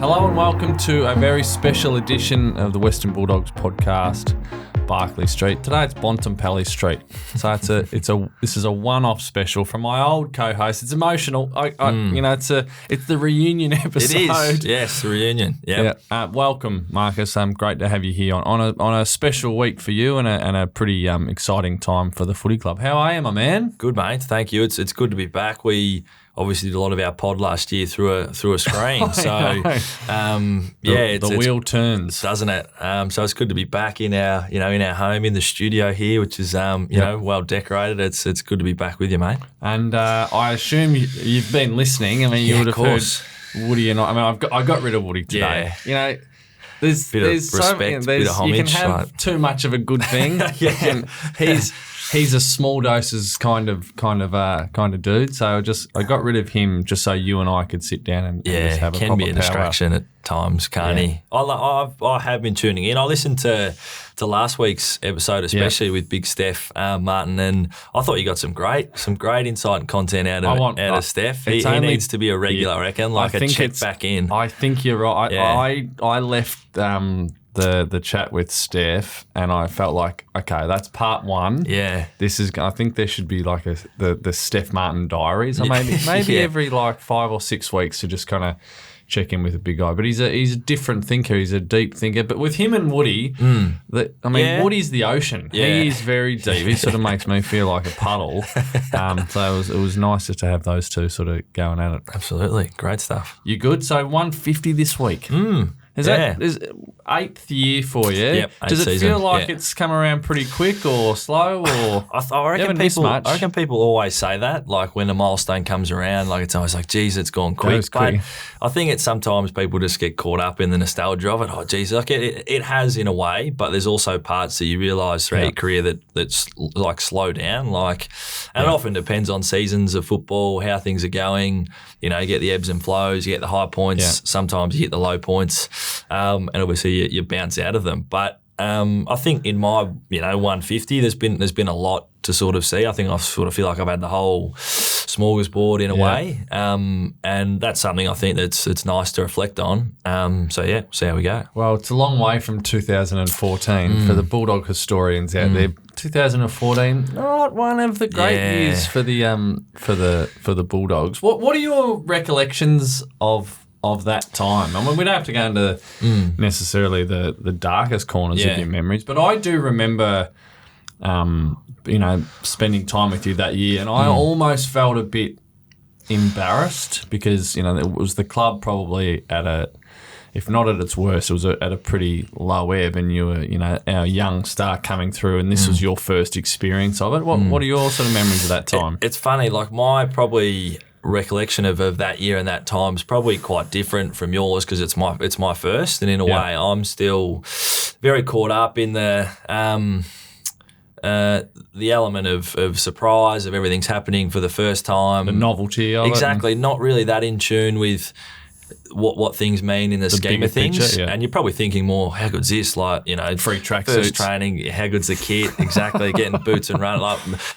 Hello and welcome to a very special edition of the Western Bulldogs podcast, Barclay Street. Today it's Bontempelli Street, so this is a one-off special from my old co-host. It's emotional. It's the reunion episode. It is, yes, the reunion. Yep. Yeah. Welcome, Marcus. Great to have you here on a special week for you and a pretty exciting time for the footy club. How are you, my man? Good, mate. Thank you. It's good to be back. We obviously did a lot of our pod last year through a screen, so the wheel turns, doesn't it? So it's good to be back in our home in the studio here, which is well decorated. It's good to be back with you, mate. And I assume you've been listening. I mean, you would have heard Woody and I got rid of Woody today. Yeah. There's bit of respect, bit of homage. You can have too much of a good thing. And he's a small doses kind of dude. So I got rid of him just so you and I could sit down and just have a proper can be a distraction at times, can't he? I have been tuning in. I listened to last week's episode, especially with Big Steph Martin, and I thought you got some great insight and content out of Steph. He needs to be a regular, I reckon, a check back in. I think you're right. I left the chat with Steph, and I felt like, okay, that's part one. Yeah, I think there should be like the Steph Martin diaries, or maybe every 5 or 6 weeks to just kind of check in with a big guy. But he's a different thinker. He's a deep thinker. But with him and Woody, Woody's the ocean. Yeah. He is very deep. He sort of makes me feel like a puddle. So it was nice just to have those two sort of going at it. Absolutely, great stuff. You good? So 150 this week. Is 8th year for you? Yep, Does it feel like it's come around pretty quick or slow? Or I reckon people always say that, like when a milestone comes around, like it's always like, geez, it's gone quick. But I think it's sometimes people just get caught up in the nostalgia of it. Oh, geez, like it has in a way, but there's also parts that you realise throughout your career that's like slow down. It often depends on seasons of football, how things are going. You get the ebbs and flows, you get the high points. Sometimes you hit the low points. And obviously you bounce out of them. But I think in my 150, there's been a lot to sort of see. I think I sort of feel like I've had the whole smorgasbord in a way, and that's something I think it's nice to reflect on. See how we go. Well, it's a long way from 2014 for the Bulldog historians out there. 2014, not one of the great years for the Bulldogs. What are your recollections of that time? I mean, we don't have to go into necessarily the darkest corners of your memories, but I do remember, spending time with you that year, and I almost felt a bit embarrassed because, it was the club probably if not at its worst, it was at a pretty low ebb, and you were, our young star coming through, and this was your first experience of it. What are your sort of memories of that time? It's funny, like my probably recollection of that year and that time is probably quite different from yours because it's my first, and in a way I'm still very caught up in the element of surprise, of everything's happening for the first time, the novelty of it. Not really that in tune with what things mean in the scheme of things. Picture, and you're probably thinking more, how good's this? Free track first suits. Training, how good's the kit? Exactly, getting boots and running.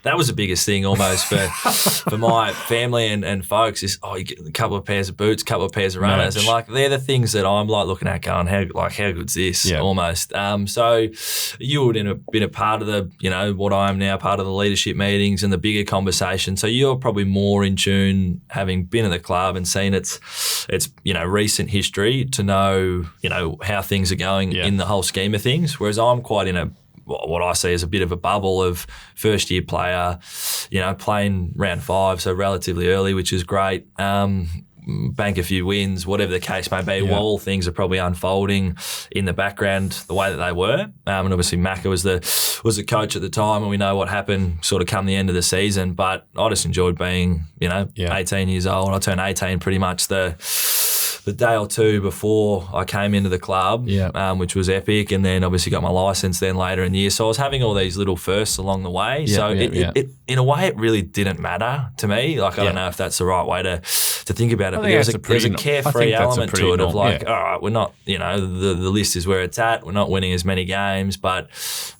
That was the biggest thing almost for my family and folks is, you get a couple of pairs of boots, a couple of pairs of runners. Merch. And they're the things that I'm looking at going, how good's this almost. So you would have been a part of the, what I am now, part of the leadership meetings and the bigger conversation. So you're probably more in tune, having been at the club and seen its recent history, to know how things are going in the whole scheme of things. Whereas I'm quite in what I see as a bit of a bubble of first year player, playing round 5, so relatively early, which is great. Bank a few wins, whatever the case may be, while all things are probably unfolding in the background the way that they were. And obviously Macca was the coach at the time, and we know what happened sort of come the end of the season. But I just enjoyed being, 18 years old. I turned 18 pretty much the day or two before I came into the club, which was epic, and then obviously got my licence then later in the year. So I was having all these little firsts along the way. It in a way, it really didn't matter to me. I don't know if that's the right way to think about it. But there's a carefree element to it of all right, we're not, the list is where it's at. We're not winning as many games, but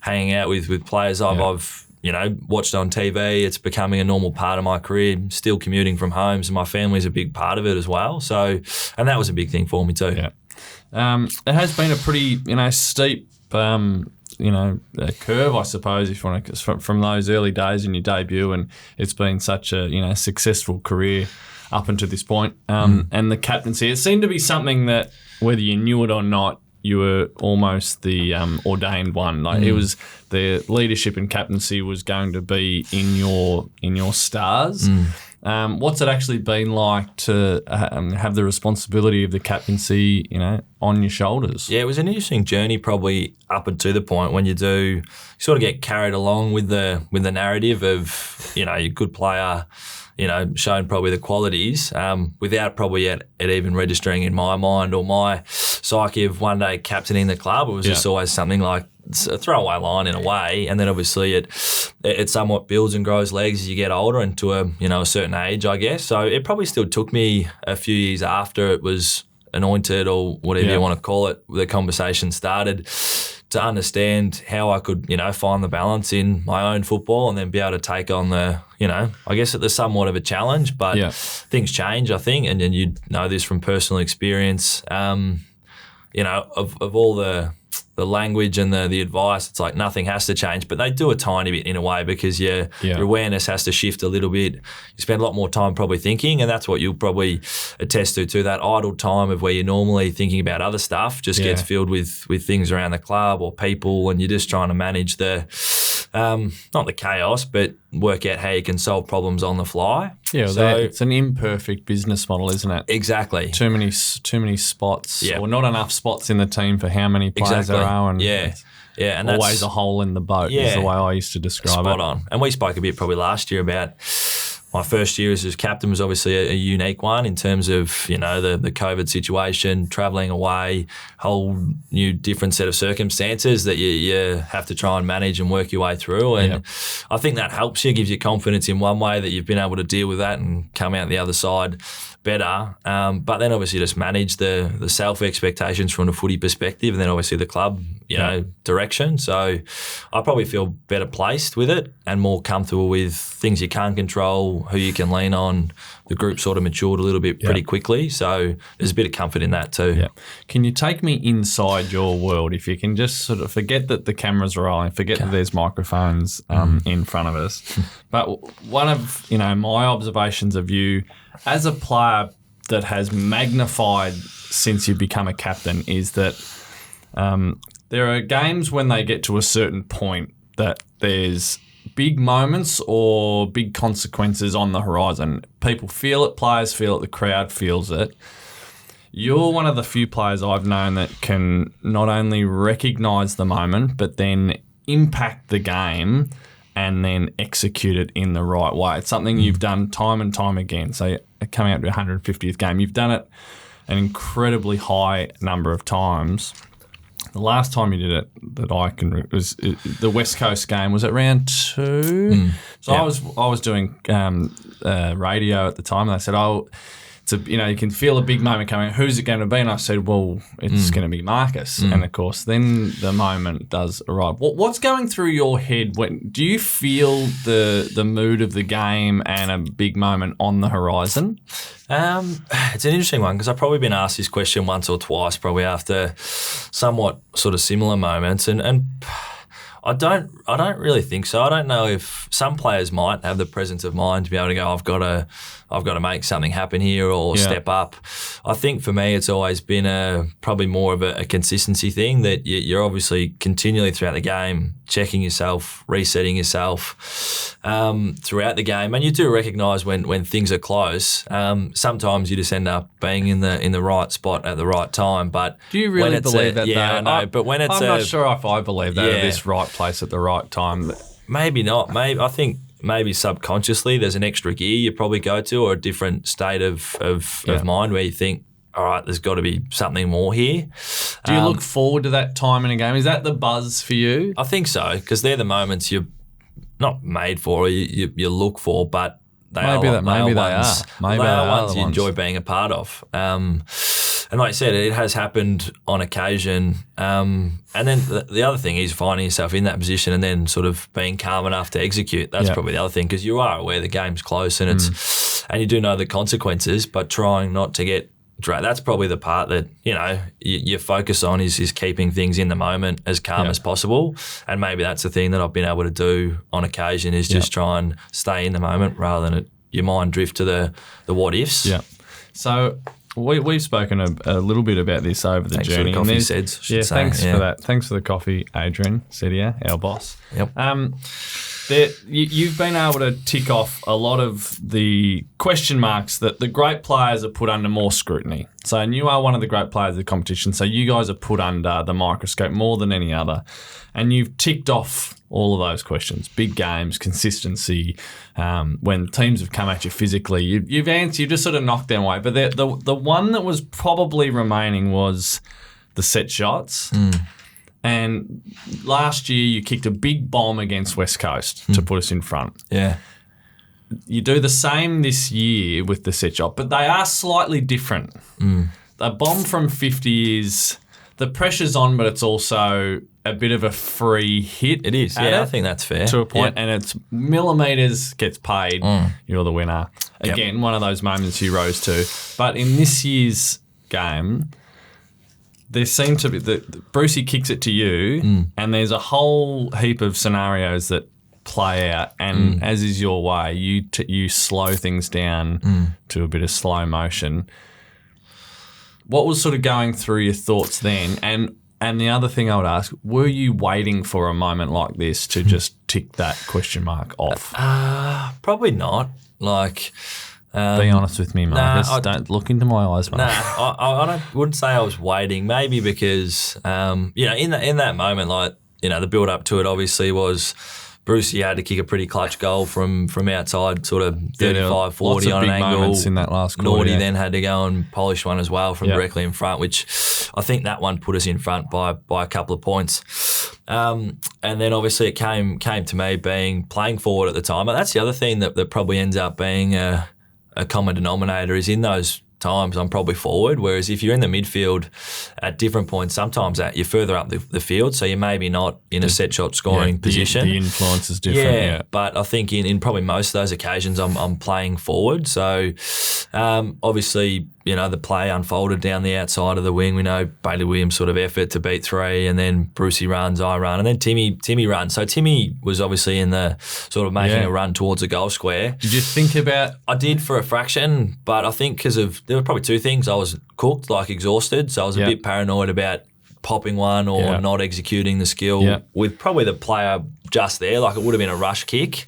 hanging out with players I've watched on TV. It's becoming a normal part of my career. Still commuting from home, so my family's a big part of it as well. So, and that was a big thing for me too. Yeah. It has been a pretty, steep, a curve, I suppose, if you want to, from those early days in your debut, and it's been such a, successful career up until this point. And the captaincy, it seemed to be something that, whether you knew it or not, you were almost the ordained one. Like it was, the leadership and captaincy was going to be in your stars. What's it actually been like to have the responsibility of the captaincy, on your shoulders? Yeah, it was an interesting journey, probably up and to the point when you sort of get carried along with the narrative of, you're a good player, showing probably the qualities, without probably it even registering in my mind or my psyche of one day captaining the club. It was just always something like a throwaway line in a way, and then obviously it somewhat builds and grows legs as you get older and to a certain age, I guess. So it probably still took me a few years after it was anointed or whatever you want to call it, the conversation started, to understand how I could, find the balance in my own football and then be able to take on the, I guess it's somewhat of a challenge, but things change, I think, and you know this from personal experience. Of all the language and the advice, it's like nothing has to change, but they do a tiny bit in a way, because your awareness has to shift a little bit. You spend a lot more time probably thinking, and that's what you'll probably attest to that idle time of where you're normally thinking about other stuff just gets filled with things around the club or people, and you're just trying to manage the not the chaos, but work out how you can solve problems on the fly. Yeah, so it's an imperfect business model, isn't it? Exactly. Too many spots, or not enough spots in the team for how many players there are, and and always a hole in the boat is the way I used to describe it. Spot on. And we spoke a bit probably last year about my first year as captain was obviously a unique one in terms of, the COVID situation, travelling away, whole new different set of circumstances that you have to try and manage and work your way through. And I think that helps you, gives you confidence in one way that you've been able to deal with that and come out the other side better. But then obviously just manage the self-expectations from a footy perspective, and then obviously the club, direction. So I probably feel better placed with it and more comfortable with things you can't control, who you can lean on. The group sort of matured a little bit pretty quickly. So there's a bit of comfort in that too. Yeah. Can you take me inside your world? If you can just sort of forget that the cameras are rolling, forget that there's microphones in front of us. But one of, my observations of you as a player that has magnified since you've become a captain is that there are games when they get to a certain point that there's big moments or big consequences on the horizon. People feel it, players feel it, the crowd feels it. You're one of the few players I've known that can not only recognise the moment, but then impact the game and then execute it in the right way. It's something you've done time and time again. So coming up to 150th game, you've done it an incredibly high number of times. The last time you did it that I can was the West Coast game. Was it round 2? So I was doing radio at the time, and they said, it's you can feel a big moment coming. Who's it going to be? And I said, well, it's going to be Marcus. And of course, then the moment does arrive. What's going through your head? Do you feel the mood of the game and a big moment on the horizon? It's an interesting one, because I've probably been asked this question once or twice, probably after somewhat sort of similar moments, and I don't really think so. I don't know if some players might have the presence of mind to be able to go, I've got to make something happen here or step up. I think for me, it's always been probably more of a consistency thing, that you're obviously continually throughout the game checking yourself, resetting yourself throughout the game, and you do recognise when things are close. Sometimes you just end up being in the right spot at the right time. But do you really believe that? Yeah, I know. But when I'm not sure if I believe that at this right place at the right time. Maybe not. I think maybe subconsciously there's an extra gear you probably go to, or a different state of mind where you think, all right, there's got to be something more here. Do you look forward to that time in a game? Is that the buzz for you? I think so, because they're the moments you're not made for, or you look for, but they are ones you enjoy being a part of. And like I said, it has happened on occasion. And then the other thing is finding yourself in that position and then sort of being calm enough to execute. That's probably the other thing, because you are aware the game's close and and you do know the consequences, but trying not to get dragged. That's probably the part that, you focus on is keeping things in the moment as calm as possible. And maybe that's the thing that I've been able to do on occasion is just try and stay in the moment rather than your mind drift to the what ifs. Yeah. So we've spoken a little bit about this over the journey. For the coffee, Seds. Thanks for that. Thanks for the coffee, Adrian Sedia, our boss. Yep. You've been able to tick off a lot of the question marks that the great players are put under more scrutiny. So, and you are one of the great players of the competition, so you guys are put under the microscope more than any other. And you've ticked off all of those questions. Big games, consistency, when teams have come at you physically. You've answered, you've just sort of knocked them away. But the one that was probably remaining was the set shots. And last year you kicked a big bomb against West Coast to put us in front. Yeah. You do the same this year with the set shot, but they are slightly different. The bomb from 50 is the pressure's on, but it's also a bit of a free hit. It is. Yeah, I think that's fair. To a point, and it's millimetres, gets paid, you're the winner. Again, one of those moments you rose to. But in this year's game, there seemed to be Brucey kicks it to you, and there's a whole heap of scenarios that play out, and as is your way, you slow things down to a bit of slow motion. What was sort of going through your thoughts then? And the other thing I would ask, were you waiting for a moment like this to just tick that question mark off? Probably not. Like. Be honest with me, Marcus. Don't look into my eyes, mate. I wouldn't say I was waiting. Maybe because, in that moment, like, the build up to it obviously was Brucey had to kick a pretty clutch goal from outside, sort of 35, 40 on an angle. Lots of big moments in that last quarter. Naughty then had to go and polish one as well from directly in front, which I think that one put us in front by a couple of points. And then obviously it came to me playing forward at the time. But that's the other thing that probably ends up being a common denominator is in those times I'm probably forward, whereas if you're in the midfield at different points, sometimes you're further up the field, so you're maybe not in a set shot scoring position. The influence is different. Yeah, but I think in probably most of those occasions I'm playing forward. So obviously, the play unfolded down the outside of the wing. We know Bailey Williams' sort of effort to beat three, and then Brucey runs, I run, and then Timmy runs. So Timmy was obviously in the sort of making a run towards a goal square. Did you think about... I did for a fraction, but I think there were probably two things. I was cooked, like exhausted, so I was a bit paranoid about popping one or not executing the skill with probably the player just there, like it would have been a rush kick.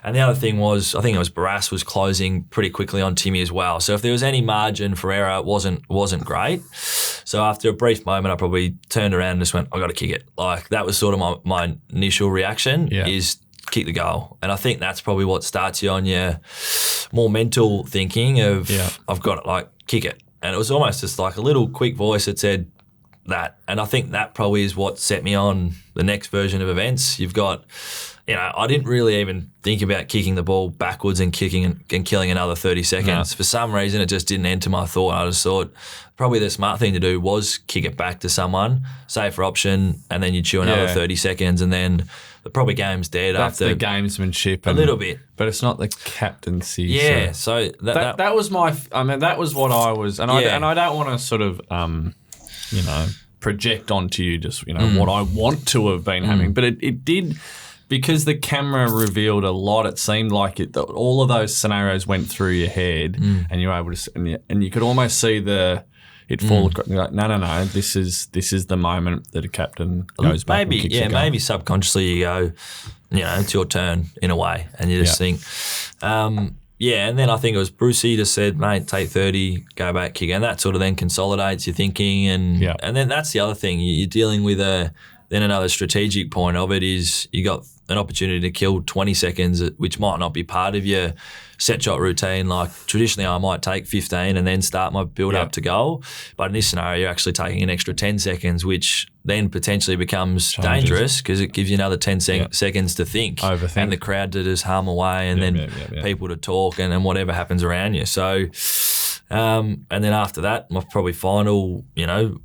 And the other thing was, I think it was Barras was closing pretty quickly on Timmy as well. So if there was any margin for error, it wasn't great. So after a brief moment, I probably turned around and just went, I got to kick it. Like that was sort of my initial reaction is kick the goal. And I think that's probably what starts you on your more mental thinking of I've got to like kick it. And it was almost just like a little quick voice that said that. And I think that probably is what set me on the next version of events. You've got, I didn't really even think about kicking the ball backwards and kicking and killing another 30 seconds. No. For some reason, it just didn't enter my thought. I just thought probably the smart thing to do was kick it back to someone, safer option, and then you chew another 30 seconds, and then the probably game's dead. That's after the gamesmanship. A little bit. But it's not the captaincy. Yeah, so that was my... that was what I was... And I don't want to sort of... project onto you just, what I want to have been having. But it did, because the camera revealed a lot, it seemed like all of those scenarios went through your head and you were able to, and you could almost see it fall across. You're like, no, this is the moment that a captain goes back and kicks a goal. Maybe subconsciously you go, it's your turn in a way, and you just think, and then I think it was Brucey just said, mate, take 30, go back, kick. And that sort of then consolidates your thinking. And then that's the other thing. You're dealing with then another strategic point of it is you got an opportunity to kill 20 seconds, which might not be part of your set shot routine. Like traditionally I might take 15 and then start my build up to goal. But in this scenario, you're actually taking an extra 10 seconds, which then potentially becomes dangerous because it gives you another 10 seconds to think. Overthink. And the crowd to just hum away and then people to talk and whatever happens around you. So And then after that, my probably final,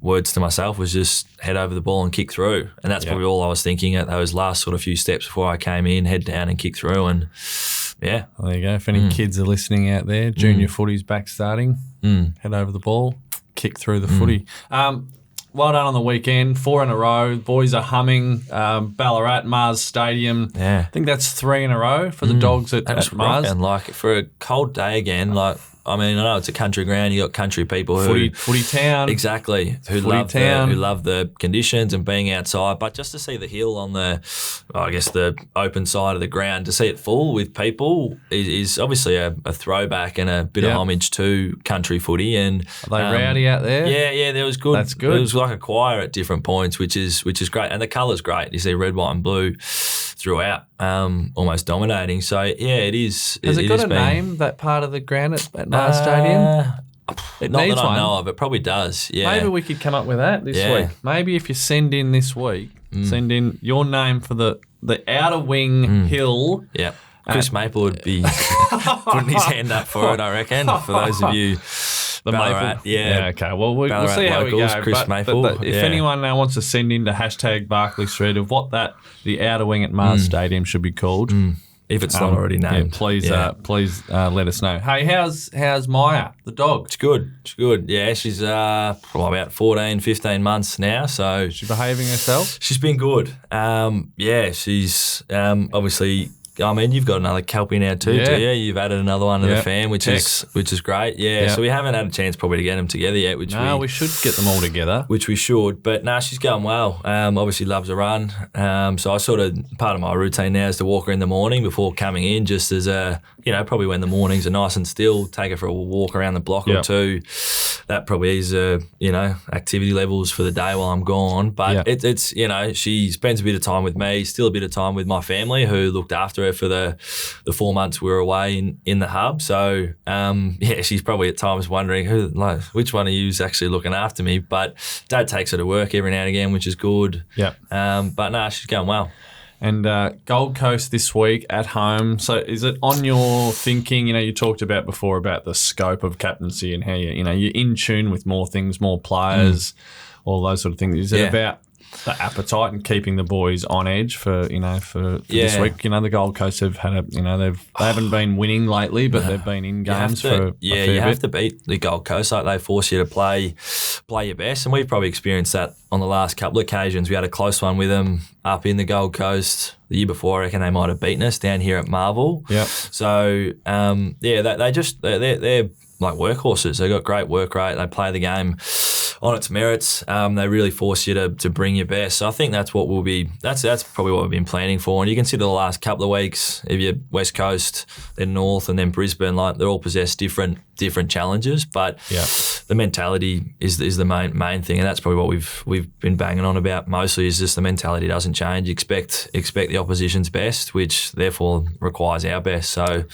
words to myself was just head over the ball and kick through. And that's probably all I was thinking at those last sort of few steps before I came in, head down and kick through. And yeah. There you go. If any kids are listening out there, junior footy's back starting, head over the ball, kick through the footy. Well done on the weekend, 4 in a row. Boys are humming. Ballarat, Mars Stadium. Yeah. I think that's 3 in a row for the Dogs at Mars. And for a cold day again, I know it's a country ground. You got country people footy town, exactly, who love the conditions and being outside. But just to see the hill on the open side of the ground, to see it full with people is obviously a throwback and a bit of homage to country footy. And are they rowdy out there? Yeah, there was good. That's good. It was like a choir at different points, which is great, and the colour's great. You see red, white, and blue throughout, almost dominating. So yeah, it is. Has it got a name, that part of the ground at Mars Stadium? Not that I know of. It probably does. Yeah. Maybe we could come up with that this week. Maybe if you send in this week, send in your name for the outer wing hill. Yeah. Chris Maple would be putting his hand up for it, I reckon, for those of you. The Ballarat, Maple. Yeah, okay. Well, we'll see how locals, we go. Chris Maple. If anyone now wants to send in to #Barclay Street of what the outer wing at Mars Stadium should be called. If it's not already named. Please let us know. Hey, how's Maya, the dog? It's good. Yeah, she's about 14, 15 months now. So she's behaving herself? She's been good. She's obviously... you've got another Kelpie now too, do you? You've added another one to the fam, which is great. Yeah, so we haven't had a chance probably to get them together yet. We should get them all together. Which we should, but she's going well. Obviously loves a run. So I part of my routine now is to walk her in the morning before coming in, just as probably when the mornings are nice and still, take her for a walk around the block or two. That probably is, activity levels for the day while I'm gone. But it's she spends a bit of time with me, still a bit of time with my family who looked after her for the 4 months we were away in the hub. So, she's probably at times wondering which one of you is actually looking after me. But Dad takes her to work every now and again, which is good. Yeah. But she's going well. And Gold Coast this week at home. So is it on your thinking? You talked about before about the scope of captaincy and how you're in tune with more things, more players, all those sort of things. Is it about the appetite and keeping the boys on edge for this week? The Gold Coast have had they haven't been winning lately, but they've been in games for a fair have to beat the Gold Coast. Like, they force you to play your best, and we've probably experienced that on the last couple of occasions. We had a close one with them up in the Gold Coast the year before. I reckon they might have beaten us down here at Marvel. Yeah. So they're like workhorses. They've got great work rate. They play the game on its merits. They really force you to bring your best. So I think that's what that's probably what we've been planning for. And you consider the last couple of weeks, if you're West Coast, then North, and then Brisbane, like, they're all possess different challenges. But the mentality is the main thing, and that's probably what we've been banging on about mostly, is just the mentality doesn't change. Expect the opposition's best, which therefore requires our best. So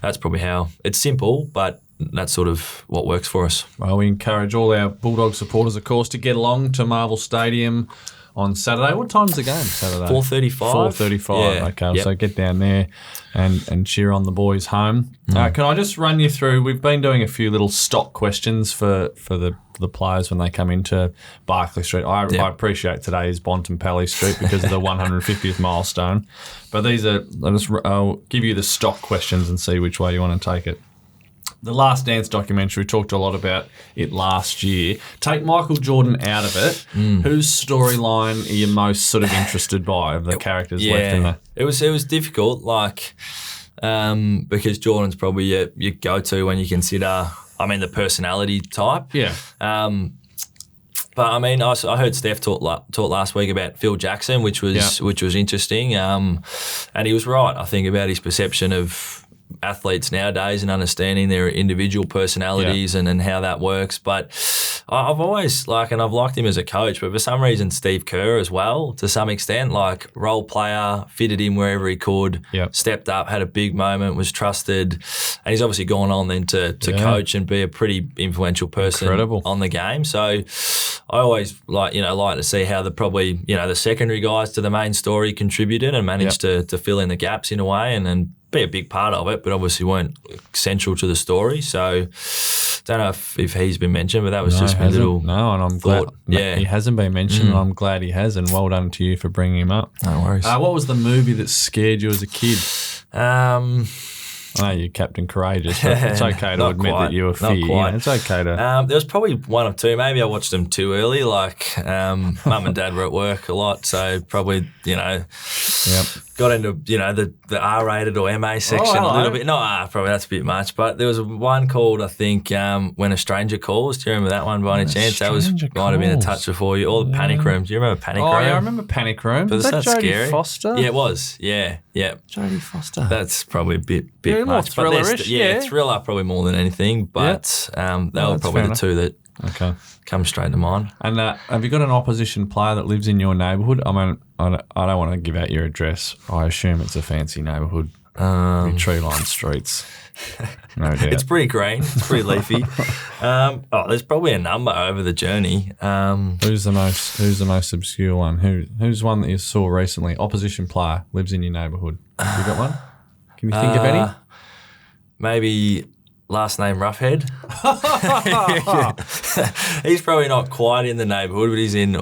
that's probably how it's simple, but that's sort of what works for us. Well, we encourage all our Bulldog supporters, of course, to get along to Marvel Stadium on Saturday. What time's the game Saturday? 4:35. 4:35. Yeah. Okay, so get down there and cheer on the boys home. Can I just run you through? We've been doing a few little stock questions for the players when they come into Barclay Street. I appreciate today is Bontempelli Street because of the 150th milestone. But these are, I'll give you the stock questions and see which way you want to take it. The Last Dance documentary, we talked a lot about it last year. Take Michael Jordan out of it. Whose storyline are you most sort of interested by of the characters left in there? It was difficult, because Jordan's probably your go-to when you consider, the personality type. Yeah. But I heard Steph talk last week about Phil Jackson, which was interesting. And he was right, I think, about his perception of athletes nowadays and understanding their individual personalities and how that works. But I've always and I've liked him as a coach, but for some reason Steve Kerr as well, to some extent, role player, fitted in wherever he could, stepped up, had a big moment, was trusted, and he's obviously gone on then to coach and be a pretty influential person on the game. So I always like to see how the secondary guys to the main story contributed and managed to fill in the gaps in a way and be a big part of it, but obviously weren't central to the story. So Don't know if he's been mentioned, but that was just my little No, and I'm thought. glad he hasn't been mentioned, and I'm glad he has, and well done to you for bringing him up. No worries. What was the movie that scared you as a kid? I know you're Captain Courageous, but it's okay to admit that you were fear. You know, it's okay to... there was probably one or two. Maybe I watched them too early. Like, Mum and Dad were at work a lot, so probably, got into, the R-rated or MA section a little bit. Not R, probably that's a bit much. But there was one called, I think, When a Stranger Calls. Do you remember that one by any chance? That might have been a touch before you. Or the Panic Room. Do you remember Panic Room? Oh, yeah, I remember Panic Room. But was that Jodie scary? Foster? Yeah, it was. Yeah. Jodie Foster. That's probably a bit more much. thriller-ish, Yeah, thriller probably more than anything. But they were probably the two that come straight to mind. And have you got an opposition player that lives in your neighbourhood? I mean, I don't want to give out your address. I assume it's a fancy neighbourhood. Tree-lined streets. No doubt. It's pretty green. It's pretty leafy. There's probably a number over the journey. Who's the most obscure one? Who's one that you saw recently? Opposition player lives in your neighbourhood. Have you got one? Can you think of any? Maybe last name Roughhead. He's probably not quite in the neighbourhood, but he's in.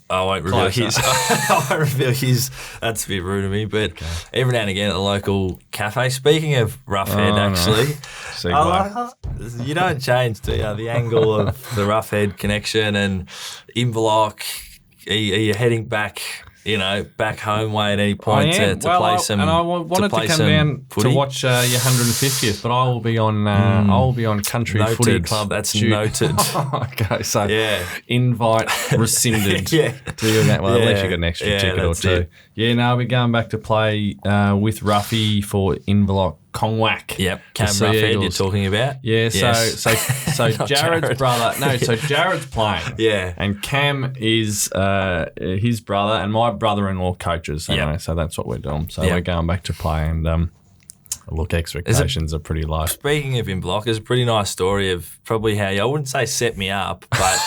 I won't reveal his. I won't reveal his. That's a bit rude of me, but every now and again at the local cafe. Speaking of Roughhead, actually, you don't change, do you? The angle of the Roughhead connection and Inverloch. Are you heading back? Back home way at any point to play some. And I wanted to come down footy. to watch your 150th, but I will be on Country noted. Footy Club. That's noted. Okay, so invite rescinded. To you that. Well, at least you got an extra ticket or two. It. Yeah, no, we're going back to play with Ruffy for Inverloch Kongwak. Yep, Cam Roughhead you're talking about. Yeah, so Jared's brother. No, so Jared's playing. Yeah, and Cam is his brother, and my brother-in-law coaches. So that's what we're doing. So we're going back to play, and look, expectations are pretty low. Speaking of Inverloch, there's a pretty nice story of probably how I wouldn't say set me up, but.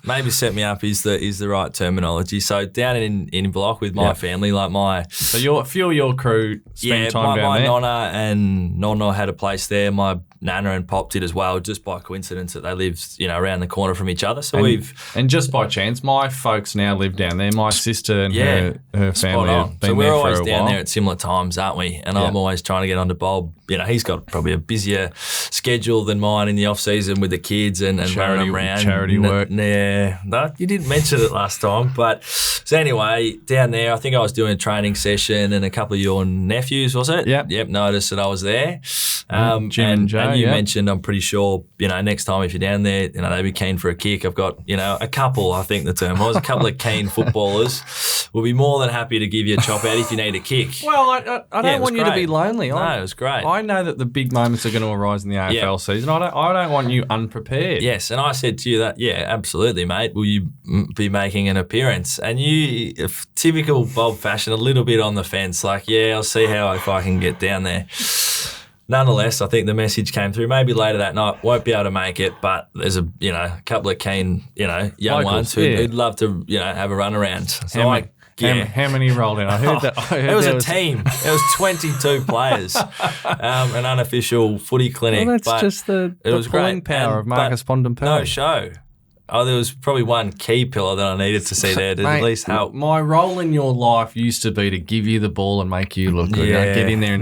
Maybe set me up is the right terminology. So down in Inverloch with my family, like So a few of your crew spend time down there? My nonna and nonna had a place there. My nana and pop did as well, just by coincidence that they lived, around the corner from each other. So and just by chance, my folks now live down there. My sister and her family have been there for a while. So we're always down there at similar times, aren't we? And I'm always trying to get onto Bob. He's got probably a busier schedule than mine in the off season with the kids and running around. Charity work. No, you didn't mention it last time. But so anyway, down there, I think I was doing a training session and a couple of your nephews, was it? Yep. Noticed that I was there. Jim and Joe. And you mentioned, I'm pretty sure, next time if you're down there, they'd be keen for a kick. I've got, a couple, I think the term was, a couple of keen footballers. We'll be more than happy to give you a chop out if you need a kick. Well, I don't want you to be lonely. No, it was great. I know that the big moments are going to arise in the AFL season. I don't want you unprepared. Yes, and I said to you that, absolutely, mate. Will you be making an appearance? And you, typical Bob fashion, a little bit on the fence, like, I'll see if I can get down there. Nonetheless, I think the message came through. Maybe later that night, won't be able to make it, but there's a couple of keen young Locals, ones who'd love to have a run around. So how many rolled in? I heard that. It was a team. It was 22 players. An unofficial footy clinic. Well, that's just the pulling power of Marcus Bontempelli. No show. There was probably one key pillar that I needed to see there to at least help. My role in your life used to be to give you the ball and make you look good. I'd get in there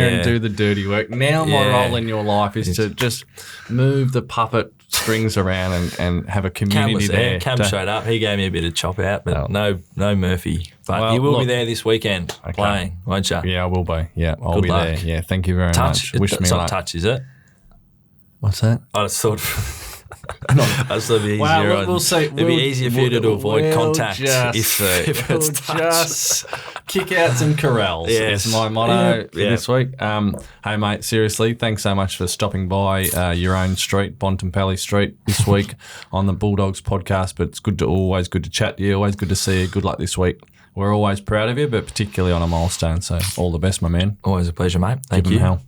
and do the dirty work. Now my role in your life is to just move the puppet strings around and have a community there. Cam showed up. He gave me a bit of chop out, but no Murphy. But you will be there this weekend playing, won't you? Yeah, I will be. Yeah, I'll be there. Yeah, thank you very much. Wish me luck. Touch, is it? What's that? I just thought... That's a bit easier. We'll see. It'd be easier for you to avoid contact if it's touch. Just kick out some corrals. Yes. Is my motto for this week. Hey, mate, seriously, thanks so much for stopping by your own street, Bontempelli Street, this week on the Bulldogs podcast. But it's always good to chat to you, always good to see you. Good luck this week. We're always proud of you, but particularly on a milestone. So all the best, my man. Always a pleasure, mate. Thank you. Hell.